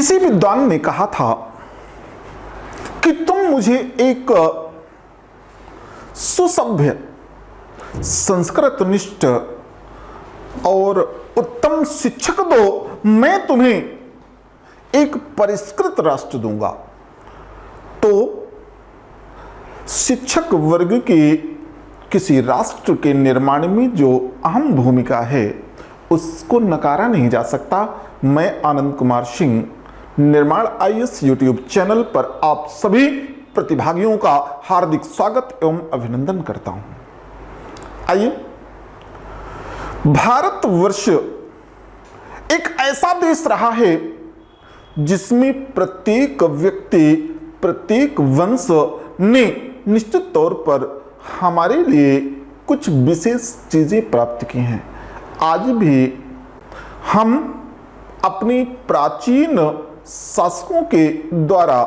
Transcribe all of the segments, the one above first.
किसी विद्वान ने कहा था कि तुम मुझे एक सुसभ्य, संस्कृतनिष्ठ और उत्तम शिक्षक दो, मैं तुम्हें एक परिष्कृत राष्ट्र दूंगा। तो शिक्षक वर्ग की किसी राष्ट्र के निर्माण में जो अहम भूमिका है उसको नकारा नहीं जा सकता। मैं आनंद कुमार सिंह निर्माण आईएएस यूट्यूब चैनल पर आप सभी प्रतिभागियों का हार्दिक स्वागत एवं अभिनंदन करता हूं। आइए, भारतवर्ष एक ऐसा देश रहा है जिसमें प्रत्येक व्यक्ति, प्रत्येक वंश ने निश्चित तौर पर हमारे लिए कुछ विशेष चीजें प्राप्त की हैं। आज भी हम अपनी प्राचीन शासकों के द्वारा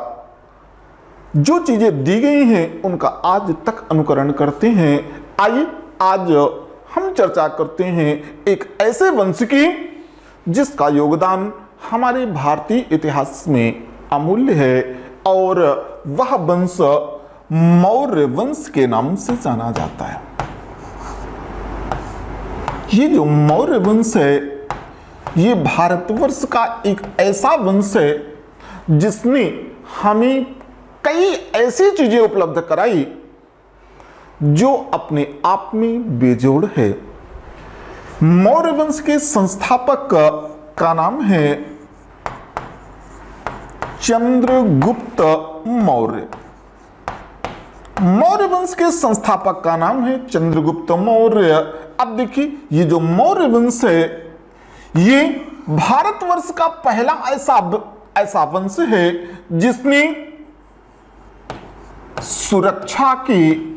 जो चीजें दी गई हैं उनका आज तक अनुकरण करते हैं। आइए, आज हम चर्चा करते हैं एक ऐसे वंश की जिसका योगदान हमारे भारतीय इतिहास में अमूल्य है और वह वंश मौर्य वंश के नाम से जाना जाता है। ये जो मौर्य वंश है, ये भारतवर्ष का एक ऐसा वंश है जिसने हमें कई ऐसी चीजें उपलब्ध कराई जो अपने आप में बेजोड़ है। मौर्य वंश के संस्थापक का नाम है चंद्रगुप्त मौर्य। मौर्य वंश के संस्थापक का नाम है चंद्रगुप्त मौर्य। अब देखिए, ये जो मौर्य वंश है ये भारतवर्ष का पहला ऐसा वंश है जिसने सुरक्षा की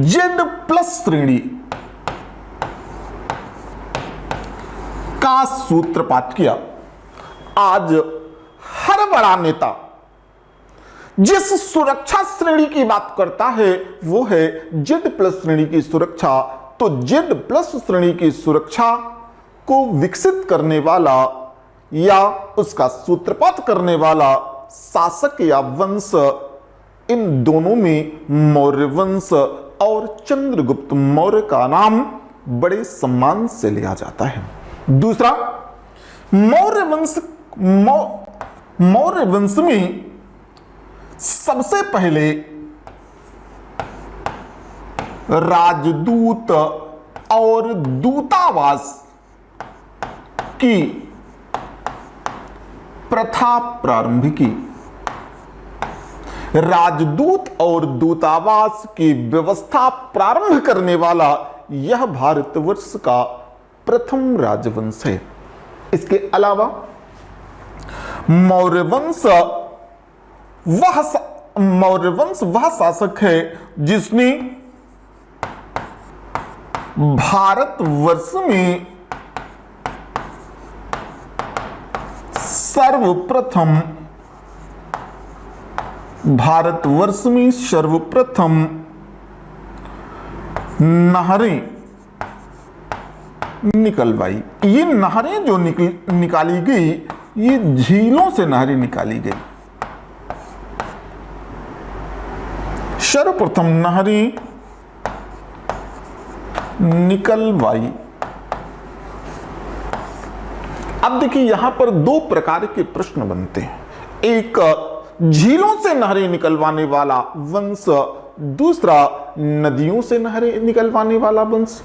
Z+ श्रेणी का सूत्रपात किया। आज हर बड़ा नेता जिस सुरक्षा श्रेणी की बात करता है वो है Z+ श्रेणी की सुरक्षा। तो Z+ श्रेणी की सुरक्षा को विकसित करने वाला या उसका सूत्रपात करने वाला शासक या वंश, इन दोनों में मौर्य वंश और चंद्रगुप्त मौर्य का नाम बड़े सम्मान से लिया जाता है। दूसरा, मौर्य वंश में सबसे पहले राजदूत और दूतावास की प्रथा प्रारंभ की। राजदूत और दूतावास की व्यवस्था प्रारंभ करने वाला यह भारतवर्ष का प्रथम राजवंश है। इसके अलावा मौर्य वंश वह शासक है जिसने भारतवर्ष में सर्वप्रथम नहरें निकलवाई। ये नहरें जो निकाली गई, ये झीलों से नहरें निकाली गई। सर्वप्रथम नहरें निकलवाई। अब देखिए, यहां पर दो प्रकार के प्रश्न बनते हैं। एक झीलों से नहरें निकलवाने वाला वंश, दूसरा नदियों से नहरें निकलवाने वाला वंश।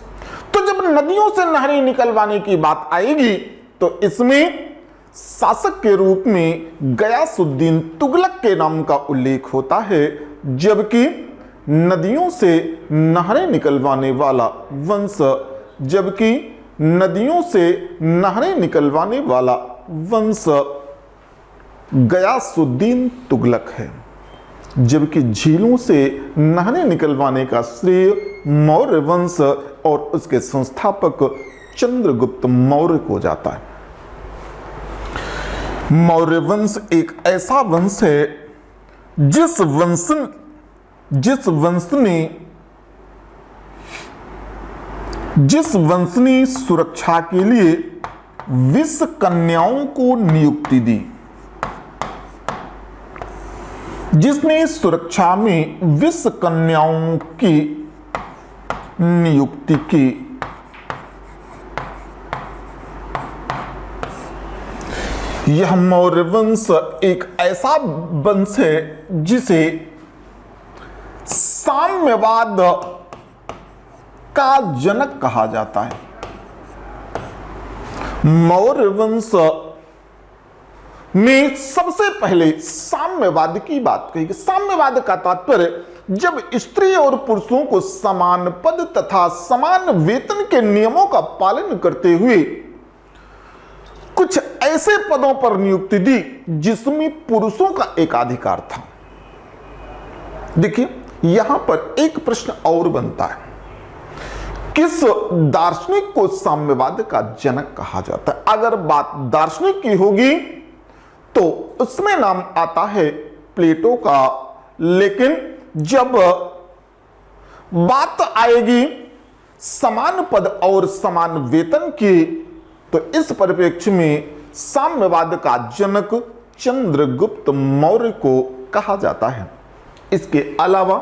तो जब नदियों से नहरें निकलवाने की बात आएगी तो इसमें शासक के रूप में गयासुद्दीन तुगलक के नाम का उल्लेख होता है, जबकि नदियों से नहरें निकलवाने वाला वंश गयासुद्दीन तुगलक है, जबकि झीलों से नहरें निकलवाने का श्रेय मौर्य वंश और उसके संस्थापक चंद्रगुप्त मौर्य को जाता है। मौर्य वंश एक ऐसा वंश है जिस वंश ने सुरक्षा के लिए 20 कन्याओं को नियुक्ति दी, जिसने सुरक्षा में 20 कन्याओं की नियुक्ति की। यह मौर्य वंश एक ऐसा वंश है जिसे साम्यवाद का जनक कहा जाता है। मौर्य वंश में सबसे पहले साम्यवाद की बात कही गई। साम्यवाद का तात्पर्य जब स्त्री और पुरुषों को समान पद तथा समान वेतन के नियमों का पालन करते हुए कुछ ऐसे पदों पर नियुक्ति दी जिसमें पुरुषों का एकाधिकार था। देखिए, यहां पर एक प्रश्न और बनता है, किस दार्शनिक को साम्यवाद का जनक कहा जाता है? अगर बात दार्शनिक की होगी तो उसमें नाम आता है प्लेटो का, लेकिन जब बात आएगी समान पद और समान वेतन की तो इस परिप्रेक्ष्य में साम्यवाद का जनक चंद्रगुप्त मौर्य को कहा जाता है। इसके अलावा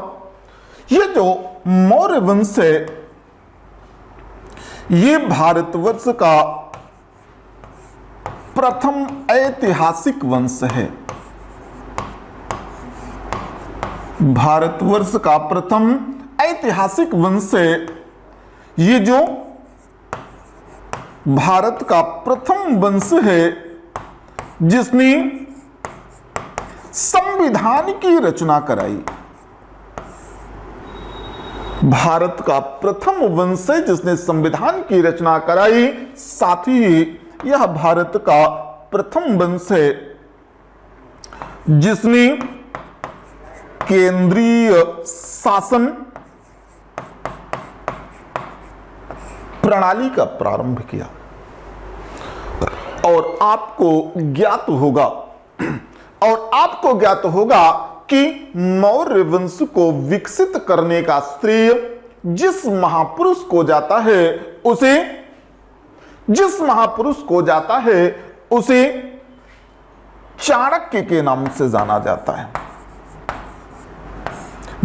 ये जो मौर्य वंश है ये भारतवर्ष का प्रथम ऐतिहासिक वंश है। भारतवर्ष का प्रथम ऐतिहासिक वंश है। ये जो भारत का प्रथम वंश है जिसने संविधान की रचना कराई। भारत का प्रथम वंश है जिसने संविधान की रचना कराई, साथ ही यह भारत का प्रथम वंश है जिसने केंद्रीय शासन प्रणाली का प्रारंभ किया। और आपको ज्ञात होगा कि मौर्य वंश को विकसित करने का श्रेय जिस महापुरुष को जाता है उसे चाणक्य के नाम से जाना जाता है।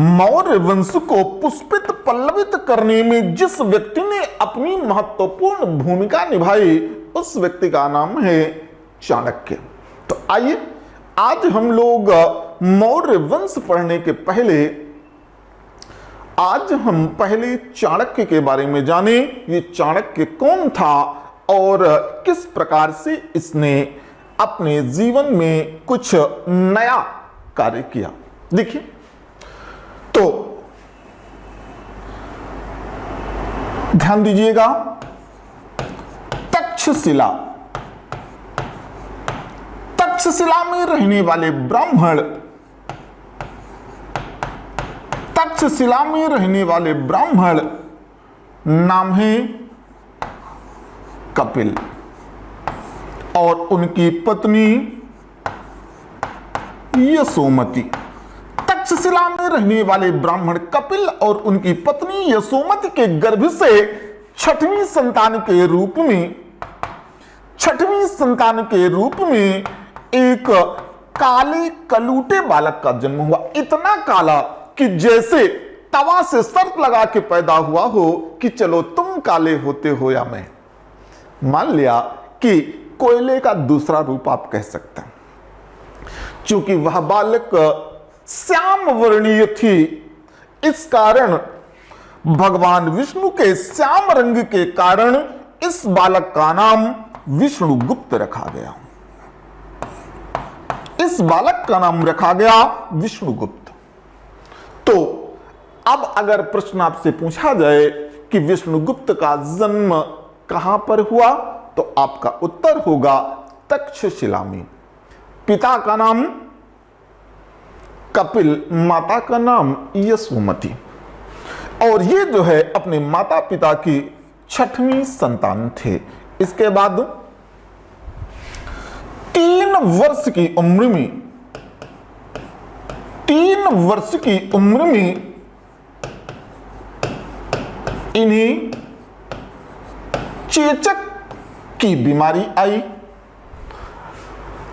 मौर्य वंश को पुष्पित पल्लवित करने में जिस व्यक्ति ने अपनी महत्वपूर्ण भूमिका निभाई उस व्यक्ति का नाम है चाणक्य। तो आइए आज हम लोग मौर्य वंश पढ़ने के पहले आज हम पहले चाणक्य के बारे में जाने। ये चाणक्य कौन था और किस प्रकार से इसने अपने जीवन में कुछ नया कार्य किया। देखिए, तो ध्यान दीजिएगा, तक्षशिला में रहने वाले ब्राह्मण नाम है कपिल और उनकी पत्नी यशोमती। तक्षशिला में रहने वाले ब्राह्मण कपिल और उनकी पत्नी यशोमती के गर्भ से छठवीं संतान के रूप में एक काले कलूटे बालक का जन्म हुआ। इतना काला कि जैसे तवा से शर्त लगा के पैदा हुआ हो कि चलो तुम काले होते हो या मैं। मान लिया कि कोयले का दूसरा रूप आप कह सकते हैं। चूंकि वह बालक श्याम वर्णीय थी, इस कारण भगवान विष्णु के श्याम रंग के कारण इस बालक का नाम विष्णुगुप्त रखा गया। विष्णुगुप्त। तो अब अगर प्रश्न आपसे पूछा जाए कि विष्णुगुप्त का जन्म कहां पर हुआ तो आपका उत्तर होगा तक्षशिला में। पिता का नाम कपिल, माता का नाम यशोमती। और ये जो है अपने माता पिता की छठवीं संतान थे। इसके बाद 3 वर्ष की उम्र में इन्हें चेचक की बीमारी आई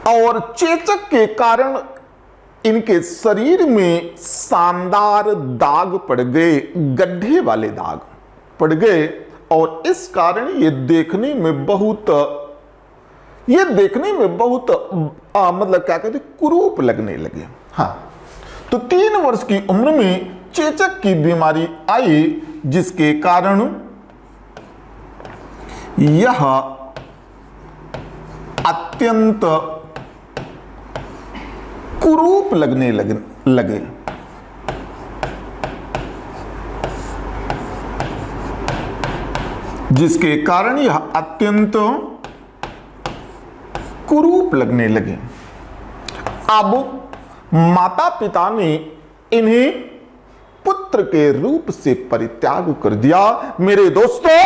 और चेचक के कारण इनके शरीर में शानदार दाग पड़ गए, गड्ढे वाले दाग पड़ गए और इस कारण ये देखने में बहुत मतलब क्या कहते कुरूप लगने लगे। हाँ, तो 3 वर्ष की उम्र में चेचक की बीमारी आई जिसके कारण यह अत्यंत कुरूप लगने लगे। जिसके कारण यह अत्यंत कुरूप लगने लगे। अब माता पिता ने इन्हें पुत्र के रूप से परित्याग कर दिया। मेरे दोस्तों,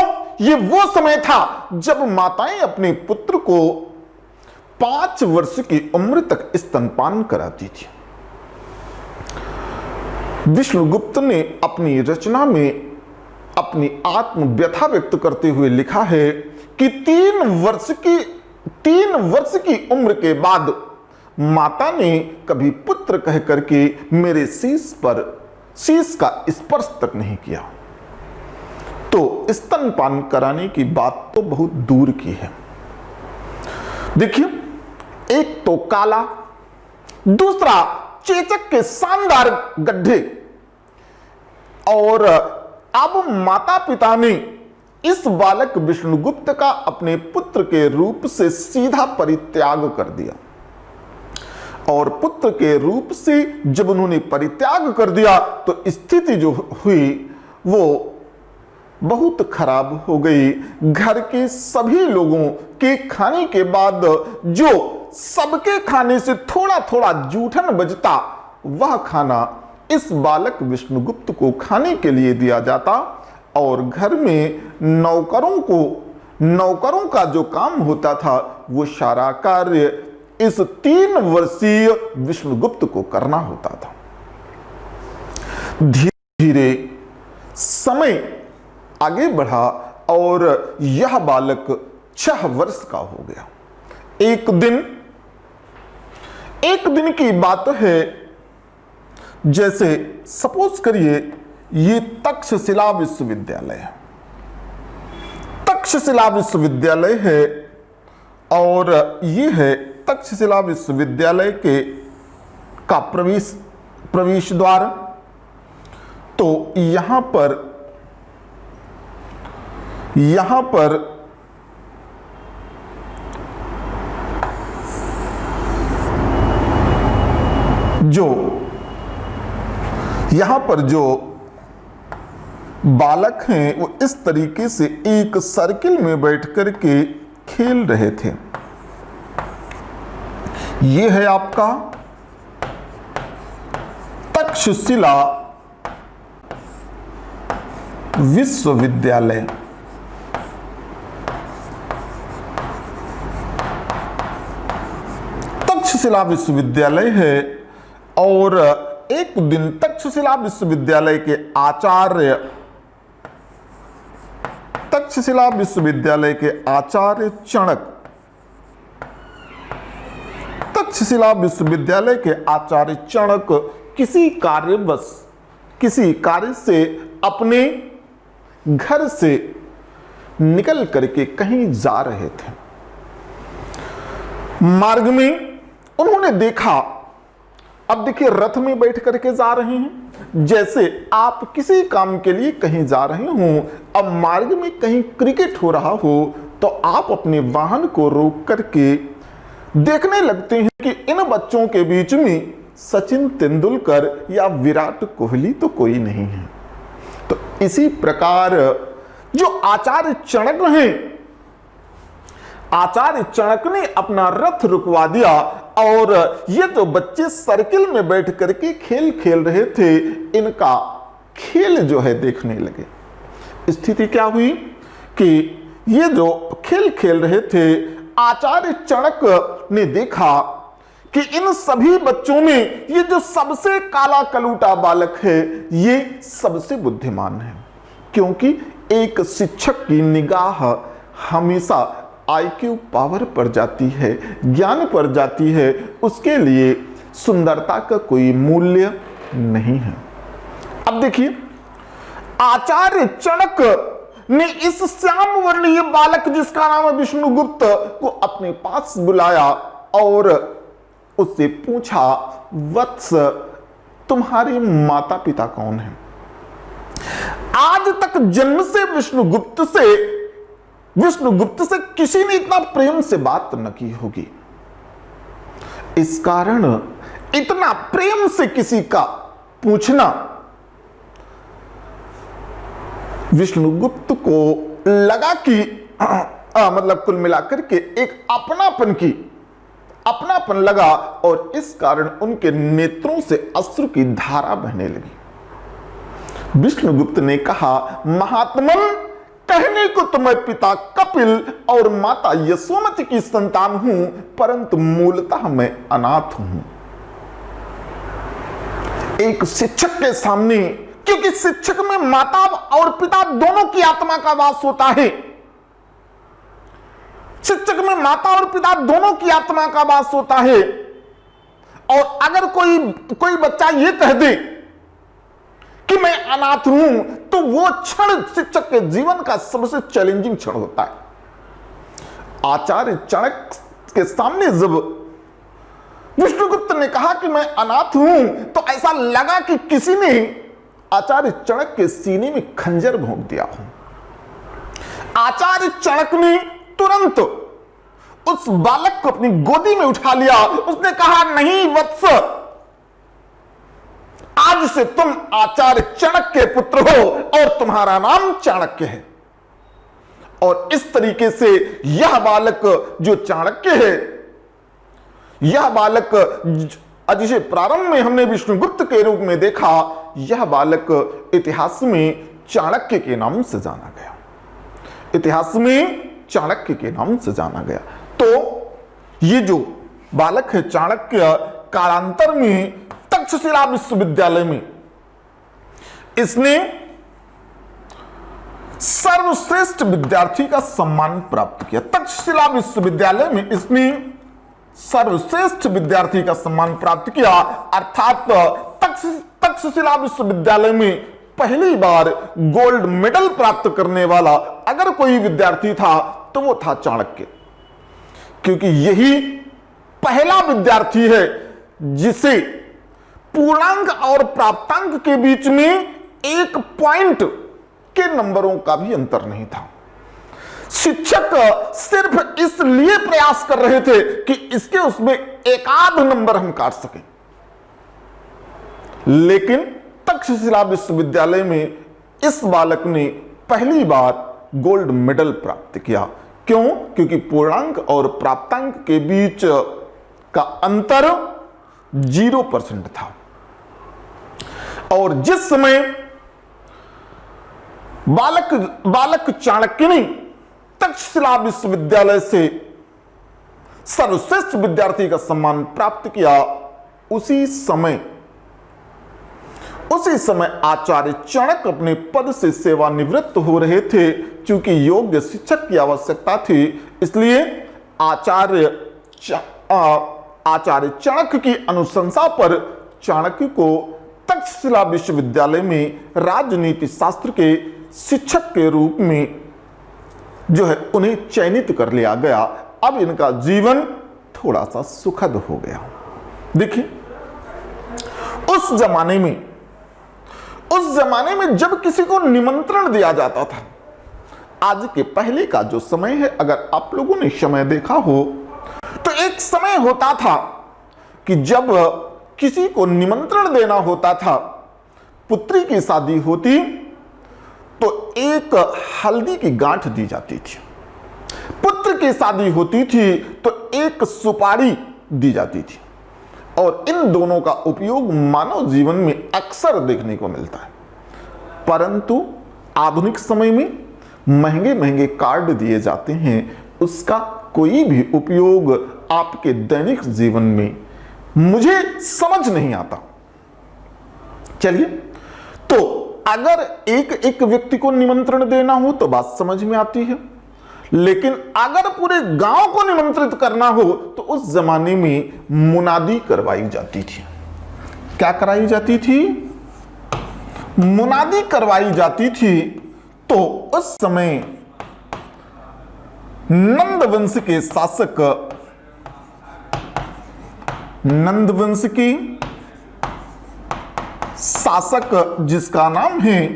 ये वो समय था जब माताएं अपने पुत्र को 5 वर्ष की उम्र तक स्तनपान कराती थी। विष्णुगुप्त ने अपनी रचना में अपनी आत्म व्यथा व्यक्त करते हुए लिखा है कि 3 वर्ष की उम्र के बाद माता ने कभी पुत्र कह करके मेरे शीश का स्पर्श तक नहीं किया। तो स्तनपान कराने की बात तो बहुत दूर की है। देखिए, एक तो काला, दूसरा चेचक के शानदार गड्ढे, और अब माता पिता ने इस बालक विष्णुगुप्त का अपने पुत्र के रूप से सीधा परित्याग कर दिया। और पुत्र के रूप से जब उन्होंने परित्याग कर दिया तो स्थिति जो हुई वो बहुत खराब हो गई। घर के सभी लोगों के खाने के बाद जो सबके खाने से थोड़ा थोड़ा जूठन बचता, वह खाना इस बालक विष्णुगुप्त को खाने के लिए दिया जाता और घर में नौकरों का जो काम होता था वो सारा कार्य इस 3 वर्षीय विष्णुगुप्त को करना होता था। धीरे धीरे समय आगे बढ़ा और यह बालक 6 वर्ष का हो गया। एक दिन की बात है, जैसे सपोज करिए ये तक्षशिला विश्वविद्यालय है और ये है तक्षशिला विश्वविद्यालय का प्रवेश द्वार। तो यहां पर जो बालक हैं वो इस तरीके से एक सर्किल में बैठ कर के खेल रहे थे। ये है आपका तक्षशिला विश्वविद्यालय। तक्षशिला विश्वविद्यालय है और एक दिन तक्षशिला विश्वविद्यालय के आचार्य चाणक किसी कार्य से अपने घर से निकल करके कहीं जा रहे थे। मार्ग में उन्होंने देखा, अब देखिए रथ में बैठ करके जा रहे हैं, जैसे आप किसी काम के लिए कहीं जा रहे हो, अब मार्ग में कहीं क्रिकेट हो रहा हो तो आप अपने वाहन को रोक करके देखने लगते हैं कि इन बच्चों के बीच में सचिन तेंदुलकर या विराट कोहली तो कोई नहीं है। तो इसी प्रकार जो आचार्य चाणक्य ने अपना रथ रुकवा दिया और ये जो बच्चे सर्किल में बैठ करके खेल खेल रहे थे, इनका खेल जो है देखने लगे। स्थिति क्या हुई कि ये जो खेल खेल रहे थे, आचार्य चाणक्य ने देखा कि इन सभी बच्चों में ये जो सबसे काला कलूटा बालक है ये सबसे बुद्धिमान है, क्योंकि एक शिक्षक की निगाह हमेशा IQ पावर पर जाती है, ज्ञान पर जाती है, उसके लिए सुंदरता का कोई मूल्य नहीं है। अब देखिए, आचार्य चाणक्य ने इस श्याम वर्णीय बालक जिसका नाम है विष्णुगुप्त को अपने पास बुलाया और उससे पूछा, वत्स तुम्हारे माता पिता कौन हैं? आज तक जन्म से विष्णुगुप्त से किसी ने इतना प्रेम से बात न की होगी। इस कारण इतना प्रेम से किसी का पूछना विष्णुगुप्त को लगा कि मतलब कुल मिलाकर के एक अपनापन लगा और इस कारण उनके नेत्रों से अश्रु की धारा बहने लगी। विष्णुगुप्त ने कहा, महात्मन, कहने को तो मैं पिता कपिल और माता यशोमति की संतान हूं, परंतु मूलतः मैं अनाथ हूं। एक शिक्षक के सामने, क्योंकि शिक्षक में माता और पिता दोनों की आत्मा का वास होता है, शिक्षक में माता और पिता दोनों की आत्मा का वास होता है, और अगर कोई बच्चा यह कह दे कि मैं अनाथ हूं, तो वो क्षण शिक्षक के जीवन का सबसे चैलेंजिंग क्षण होता है। आचार्य चाणक्य के सामने जब विष्णुगुप्त ने कहा कि मैं अनाथ हूं, तो ऐसा लगा कि किसी ने आचार्य चाणक्य के सीने में खंजर भोंक दिया हो। आचार्य चाणक्य ने तुरंत उस बालक को अपनी गोदी में उठा लिया। उसने कहा, नहीं वत्स, आज से तुम आचार्य चाणक्य के पुत्र हो और तुम्हारा नाम चाणक्य है। और इस तरीके से यह बालक जो चाणक्य है, यह बालक जिसे प्रारंभ में हमने विष्णुगुप्त के रूप में देखा, यह बालक इतिहास में चाणक्य के नाम से जाना गया, इतिहास में चाणक्य के नाम से जाना गया। तो ये जो बालक है चाणक्य, कालांतर में तक्षशिला विश्वविद्यालय में इसने सर्वश्रेष्ठ विद्यार्थी का सम्मान प्राप्त किया। तक्षशिला विश्वविद्यालय में इसने सर्वश्रेष्ठ विद्यार्थी का सम्मान प्राप्त किया, अर्थात तक्षशिला विश्वविद्यालय में पहली बार गोल्ड मेडल प्राप्त करने वाला अगर कोई विद्यार्थी था तो वो था चाणक्य, क्योंकि यही पहला विद्यार्थी है जिसे पूर्णांक और प्राप्तांक के बीच में एक पॉइंट के नंबरों का भी अंतर नहीं था। शिक्षक सिर्फ इसलिए प्रयास कर रहे थे कि इसके उसमें एक आध नंबर हम काट सकें, लेकिन तक्षशिला विश्वविद्यालय में इस बालक ने पहली बार गोल्ड मेडल प्राप्त किया। क्यों? क्योंकि पूर्णांक और प्राप्तांक के बीच का अंतर 0% था। और जिस समय बालक चाणक्य ने तक्षशिला विश्वविद्यालय से सर्वश्रेष्ठ विद्यार्थी का सम्मान प्राप्त किया, उसी समय आचार्य चाणक्य अपने पद से सेवानिवृत्त हो रहे थे। चूंकि योग्य शिक्षक की आवश्यकता थी, इसलिए आचार्य चाणक्य की अनुशंसा पर चाणक्य को तक्षशिला विश्वविद्यालय में राजनीति शास्त्र के शिक्षक के रूप में जो है उन्हें चयनित कर लिया गया। अब इनका जीवन थोड़ा सा सुखद हो गया। देखिए, उस जमाने में जब किसी को निमंत्रण दिया जाता था, आज के पहले का जो समय है, अगर आप लोगों ने समय देखा हो तो एक समय होता था कि जब किसी को निमंत्रण देना होता था, पुत्री की शादी होती तो एक हल्दी की गांठ दी जाती थी, पुत्र की शादी होती थी तो एक सुपारी दी जाती थी। और इन दोनों का उपयोग मानव जीवन में अक्सर देखने को मिलता है। परंतु आधुनिक समय में महंगे महंगे कार्ड दिए जाते हैं, उसका कोई भी उपयोग आपके दैनिक जीवन में मुझे समझ नहीं आता। चलिए, तो अगर एक व्यक्ति को निमंत्रण देना हो तो बात समझ में आती है, लेकिन अगर पूरे गांव को निमंत्रित करना हो तो उस जमाने में मुनादी करवाई जाती थी। क्या कराई जाती थी? मुनादी करवाई जाती थी। तो उस समय नंद वंश के शासक, नंद वंश की शासक जिसका नाम है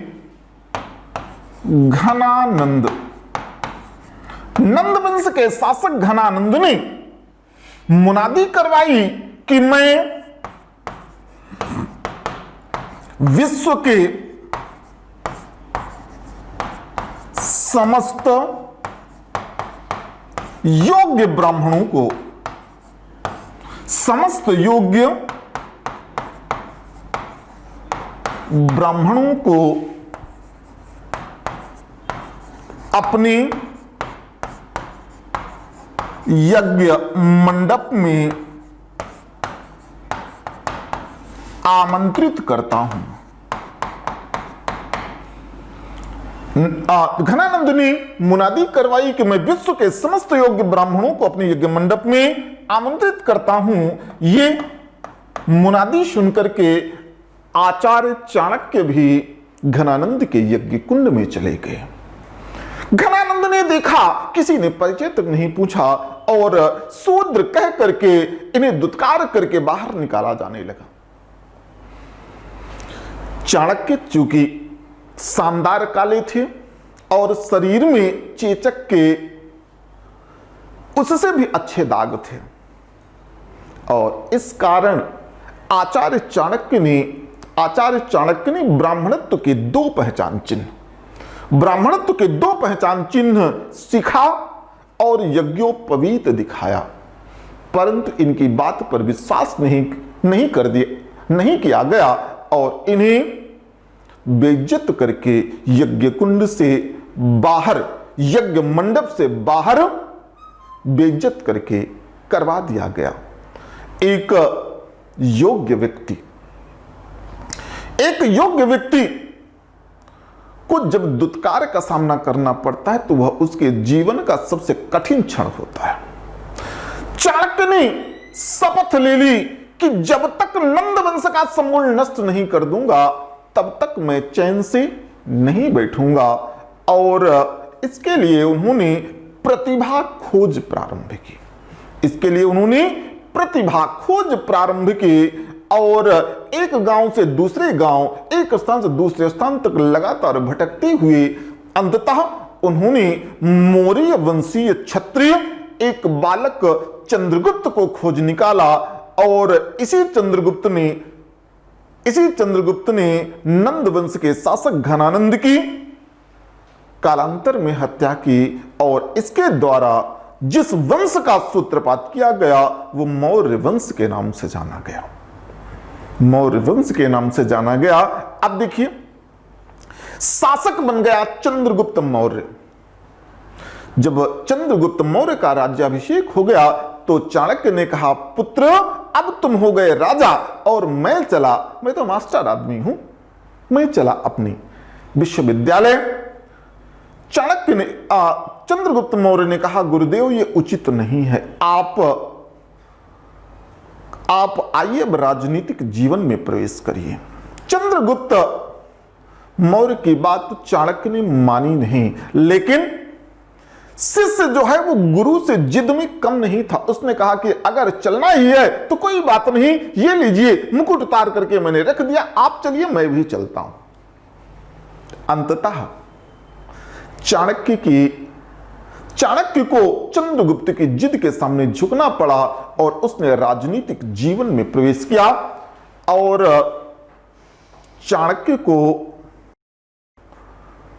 घनानंद, नंद वंश के शासक घनानंद ने मुनादी करवाई कि मैं विश्व के समस्त योग्य ब्राह्मणों को, समस्त योग्य ब्राह्मणों को अपने यज्ञ मंडप में आमंत्रित करता हूं। घनानंद ने मुनादी करवाई कि मैं विश्व के समस्त योग्य ब्राह्मणों को अपने यज्ञ मंडप में आमंत्रित करता हूं। ये मुनादी सुनकर के आचार्य चाणक्य भी घनानंद के यज्ञ कुंड में चले गए। घनानंद ने देखा किसी ने परिचय तक नहीं पूछा और शूद्र कह करके इन्हें दुत्कार करके बाहर निकाला जाने लगा। चाणक्य चूंकि शानदार काले थे और शरीर में चेचक के उससे भी अच्छे दाग थे और इस कारण आचार्य चाणक्य ने ब्राह्मणत्व के दो पहचान चिन्ह सिखा और यज्ञोपवीत दिखाया, परंतु इनकी बात पर विश्वास नहीं किया गया और इन्हें बेइज्जत करके यज्ञ कुंड से बाहर, यज्ञ मंडप से बाहर बेइज्जत करके करवा दिया गया। एक योग्य व्यक्ति को जब दुत्कार का सामना करना पड़ता है तो वह उसके जीवन का सबसे कठिन क्षण होता है। चाणक्य ने शपथ ले ली कि जब तक नंद वंश का समूल नष्ट नहीं कर दूंगा तब तक मैं चैन से नहीं बैठूंगा और इसके लिए उन्होंने प्रतिभा खोज प्रारंभ की और एक गांव से दूसरे गांव, एक स्थान से दूसरे स्थान तक लगातार भटकते हुए अंततः उन्होंने मौर्य वंशीय क्षत्रिय एक बालक चंद्रगुप्त को खोज निकाला और इसी चंद्रगुप्त ने नंद वंश के शासक घनानंद की कालांतर में हत्या की और इसके द्वारा जिस वंश का सूत्रपात किया गया वो मौर्य वंश के नाम से जाना गया। अब देखिए, शासक बन गया चंद्रगुप्त मौर्य। जब चंद्रगुप्त मौर्य का राज्याभिषेक हो गया तो चाणक्य ने कहा, पुत्र अब तुम हो गए राजा और मैं तो मास्टर आदमी हूं, मैं चला अपनी विश्वविद्यालय। चाणक्य ने चंद्रगुप्त मौर्य ने कहा, गुरुदेव ये उचित नहीं है, आप आइए अब राजनीतिक जीवन में प्रवेश करिए। चंद्रगुप्त मौर्य की बात चाणक्य ने मानी नहीं, लेकिन शिष्य जो है वो गुरु से जिद में कम नहीं था। उसने कहा कि अगर चलना ही है तो कोई बात नहीं, ये लीजिए मुकुट उतार करके मैंने रख दिया, आप चलिए मैं भी चलता हूं। अंततः चाणक्य को चंद्रगुप्त की जिद के सामने झुकना पड़ा और उसने राजनीतिक जीवन में प्रवेश किया और चाणक्य को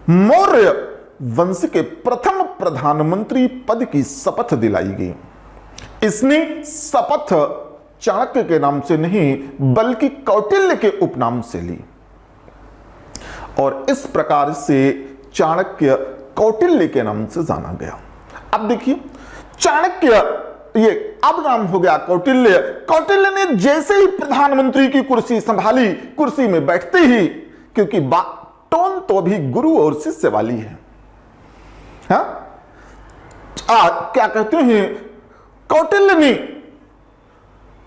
मौर्य वंश के प्रथम प्रधानमंत्री पद की शपथ दिलाई गई। इसने शपथ चाणक्य के नाम से नहीं बल्कि कौटिल्य के उपनाम से ली और इस प्रकार से चाणक्य कौटिल्य के नाम से जाना गया। अब देखिए, चाणक्य ये अब नाम हो गया कौटिल्य। कौटिल्य ने जैसे ही प्रधानमंत्री की कुर्सी संभाली, कुर्सी में बैठते ही, क्योंकि टोन तो अभी गुरु और शिष्य वाली है, हाँ? क्या कहते हैं, कौटिल्य ने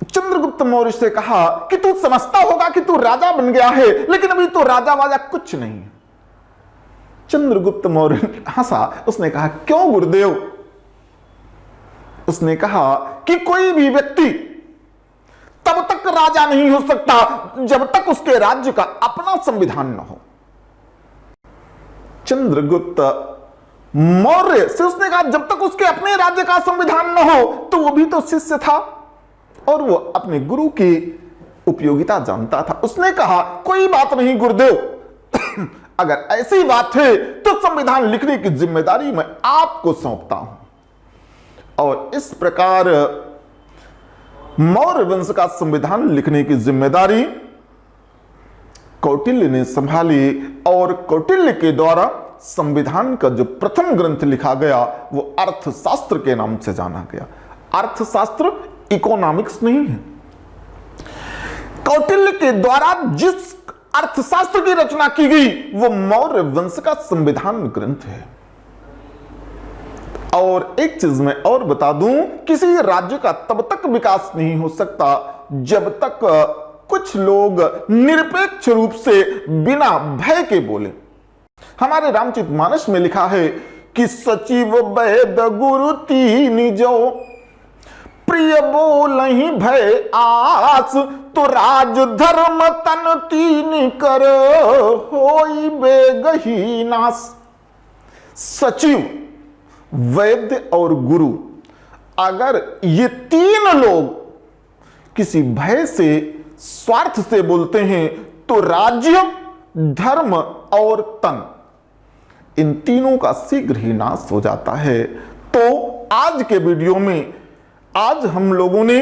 चंद्रगुप्त मौर्य से कहा कि तू समझता होगा कि तू राजा बन गया है, लेकिन अभी तो राजा वाजा कुछ नहीं है। चंद्रगुप्त मौर्य हंसा, उसने कहा क्यों गुरुदेव? उसने कहा कि कोई भी व्यक्ति तब तक राजा नहीं हो सकता जब तक उसके राज्य का अपना संविधान न हो। चंद्रगुप्त मौर्य से उसने कहा जब तक उसके अपने राज्य का संविधान न हो, तो वो भी तो शिष्य था और वो अपने गुरु की उपयोगिता जानता था। उसने कहा कोई बात नहीं गुरुदेव, अगर ऐसी बात है तो संविधान लिखने की जिम्मेदारी मैं आपको सौंपता हूं। और इस प्रकार मौर्य वंश का संविधान लिखने की जिम्मेदारी कौटिल्य ने संभाली और कौटिल्य के द्वारा संविधान का जो प्रथम ग्रंथ लिखा गया वो अर्थशास्त्र के नाम से जाना गया। अर्थशास्त्र इकोनॉमिक्स नहीं है। कौटिल्य के द्वारा जिस अर्थशास्त्र की रचना की गई वो मौर्य वंश का संविधान ग्रंथ है। और एक चीज मैं और बता दूं, किसी राज्य का तब तक विकास नहीं हो सकता जब तक कुछ लोग निरपेक्ष रूप से बिना भय के बोले। हमारे रामचरितमानस में लिखा है कि सचिव वैद गुरु तीन जो प्रिय बोलहि भय आस, तो राज धर्म तन तीन कर होई बेगही नास। सचिव, वैद्य और गुरु, अगर ये तीन लोग किसी भय से, स्वार्थ से बोलते हैं तो राज्य, धर्म और तन, इन तीनों का शीघ्र ही नाश हो जाता है। तो आज के वीडियो में आज हम लोगों ने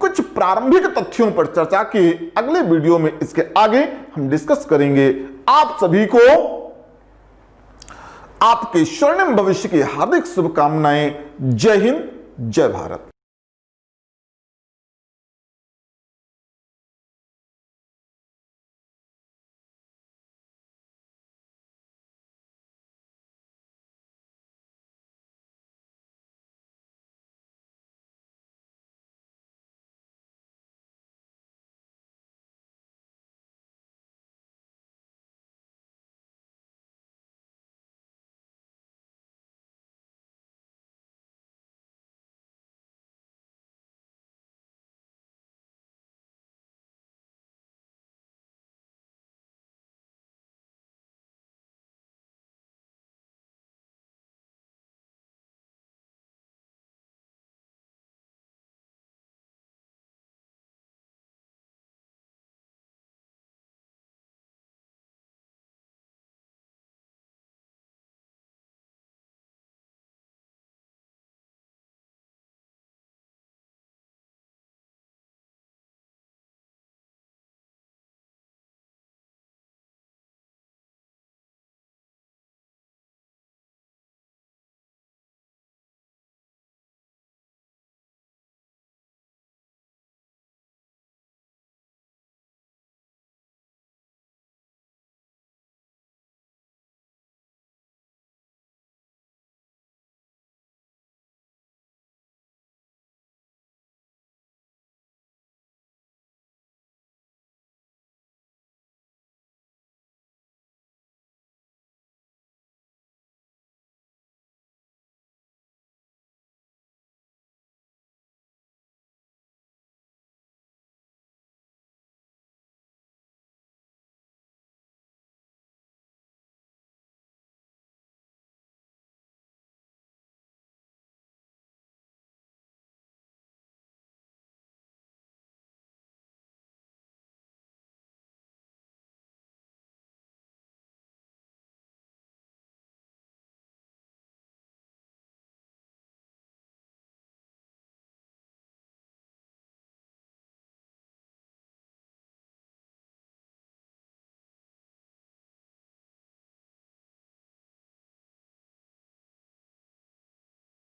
कुछ प्रारंभिक तथ्यों पर चर्चा की। अगले वीडियो में इसके आगे हम डिस्कस करेंगे। आप सभी को आपके स्वर्णिम भविष्य की हार्दिक शुभकामनाएं। जय हिंद, जय भारत।